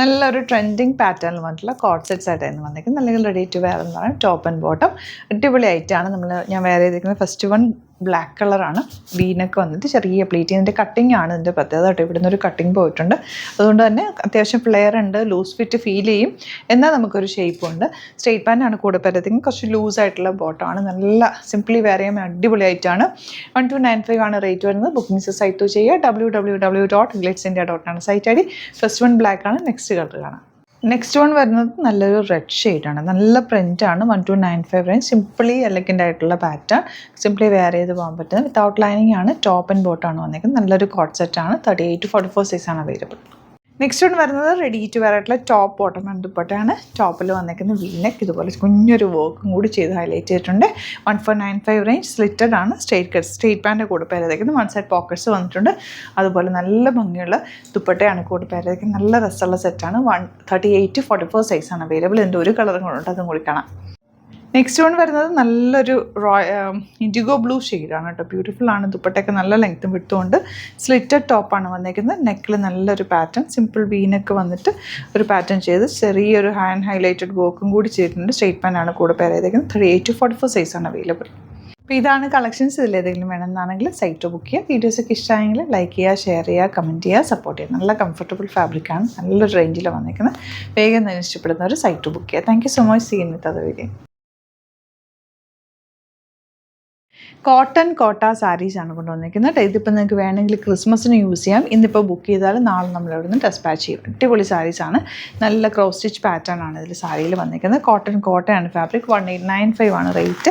നല്ലൊരു ട്രെൻഡിങ് പാറ്റേണിൽ വന്നിട്ടുള്ള കോഡ് സെറ്റ്സ് ആയിട്ടായിരുന്നു വന്നിരിക്കുന്നത്. അല്ലെങ്കിൽ റെഡി ടു വെയർ എന്നാണ്. ടോപ്പ് ആൻഡ് ബോട്ടം അടിപൊളിയായിട്ടാണ് ഞാൻ വെയർ ചെയ്തിരിക്കുന്നത്. ഫസ്റ്റ് വൺ ബ്ലാക്ക് കളറാണ്. വീനൊക്കെ വന്നിട്ട് ചെറിയ പ്ലീറ്റ്. ഇതിൻ്റെ കട്ടിങ് ആണ് ഇതിൻ്റെ പ്രത്യേകത കേട്ടോ. ഇവിടുന്ന് ഒരു കട്ടിങ് പോയിട്ടുണ്ട്. അതുകൊണ്ട് തന്നെ അത്യാവശ്യം ഫ്ലെയർ ഉണ്ട്, ലൂസ് ഫിറ്റ് ഫീൽ ചെയ്യും, എന്നാൽ നമുക്കൊരു ഷേപ്പും ഉണ്ട്. സ്ട്രെയിറ്റ് പാൻ്റാണ് കൂടെ പറ്റത്തിങ്. കുറച്ച് ലൂസായിട്ടുള്ള ബോട്ടമാണ്. നല്ല സിംപ്ലി വെയർ ചെയ്യാൻ അടിപൊളിയായിട്ടാണ്. 1295 ആണ് റേറ്റ് വരുന്നത്. ബുക്കിംഗ്സ് സൈറ്റ് ചെയ്യുക. www.glitzindia.com ആണ് site I D. First one black ആണ്. നെക്സ്റ്റ് കളർ കാണാം. നെക്സ്റ്റ് വൺ വരുന്നത് നല്ലൊരു റെഡ് ഷെയ്ഡാണ്. നല്ല പ്രിൻ്റാണ്. 1295 റേഞ്ച്. സിംപിളി എലഗൻ്റ് ആയിട്ടുള്ള പാറ്റേൺ. സിംപ്ലി വെയർ ചെയ്ത് പോകാൻ പറ്റുന്നത്. വിത്തൗട്ട് ലൈനിങ് ആണ്. ടോപ്പ് ആൻഡ് ബോട്ടമാണ് വന്നിരിക്കുന്നത്. നല്ലൊരു കോഡ് സെറ്റാണ്. 38 to 44 സൈസാണ് അവൈലബിൾ. നെക്സ്റ്റ് വൺ വരുന്നത് റെഡി ടു വെയർ ആയിട്ടുള്ള ടോപ്പ് ബോട്ടം ആൻഡ് ദുപ്പട്ടയാണ്. ടോപ്പിൽ വന്നിരിക്കുന്ന വീനെക്ക് ഇതുപോലെ കുഞ്ഞൊരു വർക്കും കൂടി ചെയ്ത് ഹൈലൈറ്റ് ചെയ്തിട്ടുണ്ട്. 1495 റേഞ്ച്. സ്ലിറ്റഡ് ആണ്. സ്ട്രെയിറ്റ് പാൻ്റെ കൂടെ പേരേക്കുന്നത്. വൺ സൈഡ് പോക്കറ്റ്സ് വന്നിട്ടുണ്ട്. അതുപോലെ നല്ല ഭംഗിയുള്ള ദുപ്പട്ടയാണ് കൂടെ പേരേക്കുന്നത്. നല്ല രസമുള്ള സെറ്റാണ്. 38 to 44 സൈസാണ് അവൈലബിൾ. ഇതിൻ്റെ ഒരു കളറും കൂടെ അതും കൂടി കാണാം. നെക്സ്റ്റ് വൺ വരുന്നത് നല്ലൊരു ഇൻഡിഗോ ബ്ലൂ ഷെയ്ഡാണ് കേട്ടോ. ബ്യൂട്ടിഫുൾ ആണ്. ദുപ്പട്ടയൊക്കെ നല്ല ലെങ്ത്തും വിട്ടുകൊണ്ട് സ്ലിറ്റഡ് ടോപ്പാണ് വന്നിരിക്കുന്നത്. നെക്കിൽ നല്ലൊരു പാറ്റേൺ. സിമ്പിൾ വീനൊക്കെ വന്നിട്ട് ഒരു പാറ്റേൺ ചെയ്ത് ചെറിയൊരു ഹാൻഡ് ഹൈലൈറ്റഡ് വർക്കും കൂടി ചെയ്തിട്ടുണ്ട്. സ്ട്രെയിറ്റ് പാൻ്റാണ് കൂടെ പേർ ചെയ്തേക്കുന്നത്. 38 to 44 സൈസാണ് അവൈലബിൾ. അപ്പോൾ ഇതാണ് കളക്ഷൻസ്. ഇതിലേതെങ്കിലും വേണമെന്നാണെങ്കിൽ സൈറ്റ് ബുക്ക് ചെയ്യുക. വീഡിയോസൊക്കെ ഇഷ്ടമായെങ്കിൽ ലൈക്ക് ചെയ്യുക, ഷെയർ ചെയ്യുക, കമൻറ്റ് ചെയ്യുക, സപ്പോർട്ട് ചെയ്യുക. നല്ല കംഫർട്ടബിൾ ഫാബ്രിക്കാണ്. നല്ലൊരു റേഞ്ചിൽ വന്നിരിക്കുന്നത്. വേഗം തന്നെ ഇഷ്ടപ്പെടുന്നവർ സൈറ്റ് ബുക്ക് ചെയ്യുക. Thank you so much. See in with other video. Cotton Kota സാരീസാണ് കൊണ്ടുവന്നിരിക്കുന്നത്. ഇതിപ്പോൾ നിങ്ങൾക്ക് വേണമെങ്കിൽ ക്രിസ്മസിന് യൂസ് ചെയ്യാം. ഇന്നിപ്പോൾ ബുക്ക് ചെയ്താൽ നാളെ നമ്മൾ ഇവിടെ നിന്ന് ഡെസ്പാച്ച് ചെയ്യും. അടിപൊളി സാരീസാണ്. നല്ല ക്രോസ് സ്റ്റിച്ച് പാറ്റേൺ ആണ് ഇതിൽ സാരിയിൽ വന്നിരിക്കുന്നത്. കോട്ടയാണ് ഫാബ്രിക്. 1895 ആണ് റേറ്റ്.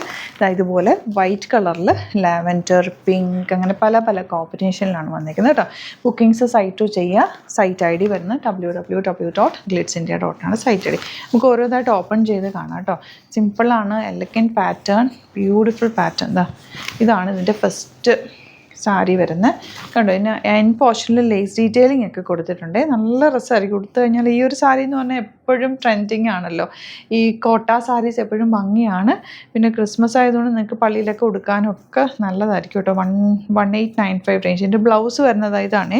ഇതുപോലെ വൈറ്റ് കളറിൽ ലാവൻഡർ, പിങ്ക്, അങ്ങനെ പല പല കോമ്പിനേഷനിലാണ് വന്നിരിക്കുന്നത് കേട്ടോ. ബുക്കിംഗ്സ് സൈറ്റ് ചെയ്യുക. സൈറ്റ് ഐ ഡി വരുന്നത് www.glitzindia.com ആണ് സൈറ്റ് ഐ ഡി. നമുക്ക് ഓരോന്നായിട്ട് ഓപ്പൺ ചെയ്ത് കാണാം കേട്ടോ. സിമ്പിളാണ്. Elegant pattern, beautiful pattern. ഇതാണ് ഇതിൻ്റെ ഫസ്റ്റ് സാരി വരുന്നത്. കണ്ടോ, ഇതിന് എൻ പോർഷനിൽ ലേസ് ഡീറ്റെയിലിംഗ് ഒക്കെ കൊടുത്തിട്ടുണ്ട്. നല്ല രസമായിരിക്കും കൊടുത്തു കഴിഞ്ഞാൽ. ഈ ഒരു സാരി എന്ന് പറഞ്ഞാൽ എപ്പോഴും ട്രെൻഡിങ് ആണല്ലോ. ഈ കോട്ട സാരീസ് എപ്പോഴും ഭംഗിയാണ്. പിന്നെ ക്രിസ്മസ് ആയതുകൊണ്ട് നിങ്ങൾക്ക് പള്ളിയിലൊക്കെ ഉടുക്കാനും ഒക്കെ നല്ലതായിരിക്കും കേട്ടോ. 1895 റേഞ്ചിൻ്റെ ബ്ലൗസ് വരുന്നത് ഇതാണ്.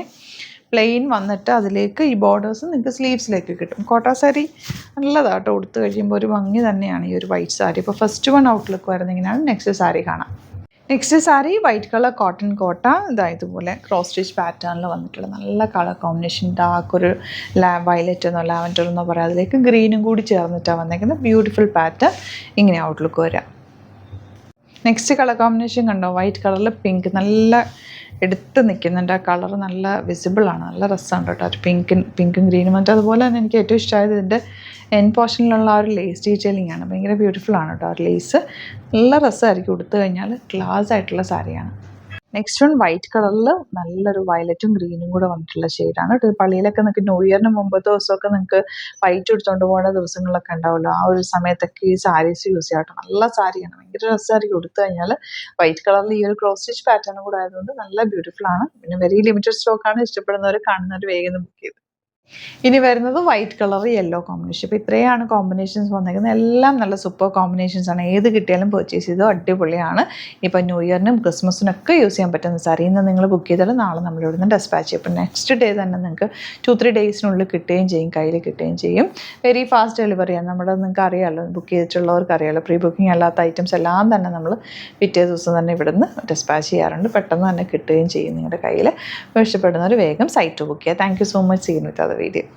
പ്ലെയിൻ വന്നിട്ട് അതിലേക്ക് ഈ ബോർഡേഴ്സ് നിങ്ങൾക്ക് സ്ലീവ്സിലേക്ക് കിട്ടും. കോട്ട സാരി നല്ലതാട്ടോ. ഉടുത്ത് കഴിയുമ്പോൾ ഒരു ഭംഗി തന്നെയാണ് ഈ ഒരു വൈറ്റ് സാരി. ഇപ്പോൾ ഫസ്റ്റ് വൺ ഔട്ട്ലുക്ക് വരുന്നെങ്കിലാണ് നെക്സ്റ്റ് സാരി കാണാം. Next sari white colour cotton Kota. ഇതുപോലെ ക്രോസ് സ്റ്റിച്ച് പാറ്റേണിൽ വന്നിട്ടുള്ള നല്ല കളർ കോമ്പിനേഷൻ. ഡാർക്ക് ഒരു വയലറ്റ് എന്നോ ലാവൻഡർ എന്നോ പറയാം. അതിലേക്ക് ഗ്രീനും കൂടി ചേർന്നിട്ടാണ് വന്നേക്കുന്നത്. Beautiful pattern. ഇങ്ങനെ ഔട്ട്ലുക്ക് വരാം. നെക്സ്റ്റ് കളർ കോമ്പിനേഷൻ കണ്ടോ, വൈറ്റ് കളറിൽ പിങ്ക്. നല്ല എടുത്ത് നിൽക്കുന്നുണ്ട്. ആ കളർ നല്ല വിസിബിളാണ്. നല്ല രസമുണ്ട് കേട്ടോ. ഒരു പിങ്കും ഗ്രീനും വന്നിട്ട്. അതുപോലെ തന്നെ എനിക്ക് ഏറ്റവും ഇഷ്ടമായത് ഇതിൻ്റെ എൻ പോർഷനിലുള്ള ആ ഒരു ലേസ് ഡീറ്റെയിലിംഗ് ആണ്. ഭയങ്കര ബ്യൂട്ടിഫുൾ ആണ് കേട്ടോ. ആ ഒരു ലേസ് നല്ല രസമായിരിക്കും ഉടുത്തു കഴിഞ്ഞാൽ. ക്ലാസ് ആയിട്ടുള്ള സാരിയാണ്. നെക്സ്റ്റ് വൺ വൈറ്റ് കളറിൽ നല്ലൊരു വയലറ്റും ഗ്രീനും കൂടെ വന്നിട്ടുള്ള ഷെയ്ഡാണ്. പള്ളിയിലൊക്കെ നിങ്ങൾക്ക് ന്യൂ ഇയറിന് മുമ്പത്തെ ദിവസമൊക്കെ നിങ്ങൾക്ക് വൈറ്റ് എടുത്തുകൊണ്ട് പോകുന്ന ദിവസങ്ങളൊക്കെ ഉണ്ടാവുമല്ലോ. ആ ഒരു സമയത്തൊക്കെ ഈ സാരീസ് യൂസ് ചെയ്യാം കേട്ടോ. നല്ല സാരിയാണ്. ഭയങ്കര രസമായിരിക്കും ഉടുത്തു കഴിഞ്ഞാൽ. വൈറ്റ് കളറിൽ ഈ ഒരു ക്രോസ് സ്റ്റിച്ച് പാറ്റേൺ കൂടെ ആയതുകൊണ്ട് നല്ല ബ്യൂട്ടിഫുൾ ആണ്. പിന്നെ വെരി ലിമിറ്റഡ് സ്റ്റോക്കാണ്. ഇഷ്ടപ്പെടുന്നവർ കാണുന്നവർ വേഗം ബുക്ക് ചെയ്ത്. ഇനി വരുന്നത് വൈറ്റ് കളർ യെല്ലോ കോമ്പിനേഷൻ. ഇപ്പോൾ ഇത്രയാണ് കോമ്പിനേഷൻസ് വന്നിരിക്കുന്നത്. എല്ലാം നല്ല സൂപ്പർ കോമ്പിനേഷൻസ് ആണ്. ഏത് കിട്ടിയാലും പർച്ചേസ് ചെയ്തോ അടിപൊളിയാണ്. ഇപ്പോൾ ന്യൂ ഇയറിനും ക്രിസ്മസിനൊക്കെ യൂസ് ചെയ്യാൻ പറ്റുന്ന സാരി. ഇന്ന് നിങ്ങൾ ബുക്ക് ചെയ്താൽ നാളെ നമ്മൾ ഇവിടെ നിന്ന് ഡെസ്പാച്ച് ചെയ്യും. അപ്പോൾ നെക്സ്റ്റ് ഡേ തന്നെ നിങ്ങൾക്ക് 2-3 ഡേയ്സിനുള്ളിൽ കിട്ടുകയും ചെയ്യും, കയ്യിൽ കിട്ടുകയും ചെയ്യും. വെരി ഫാസ്റ്റ് ഡെലിവറിയാണ്. നമ്മുടെ നിങ്ങൾക്ക് അറിയാമല്ലോ, ബുക്ക് ചെയ്തിട്ടുള്ളവർക്ക് അറിയാമല്ലോ. പ്രീ ബുക്കിംഗ് അല്ലാത്ത ഐറ്റംസ് എല്ലാം തന്നെ നമ്മൾ പിറ്റേ ദിവസം തന്നെ ഇവിടെ നിന്ന് ഡെസ്പാച്ച് ചെയ്യാറുണ്ട്. പെട്ടെന്ന് തന്നെ കിട്ടുകയും ചെയ്യും നിങ്ങളുടെ കയ്യിൽ. ഇഷ്ടപ്പെടുന്നവർ വേഗം സൈറ്റ് ബുക്ക് ചെയ്യുക. Thank you so much. See you with other video.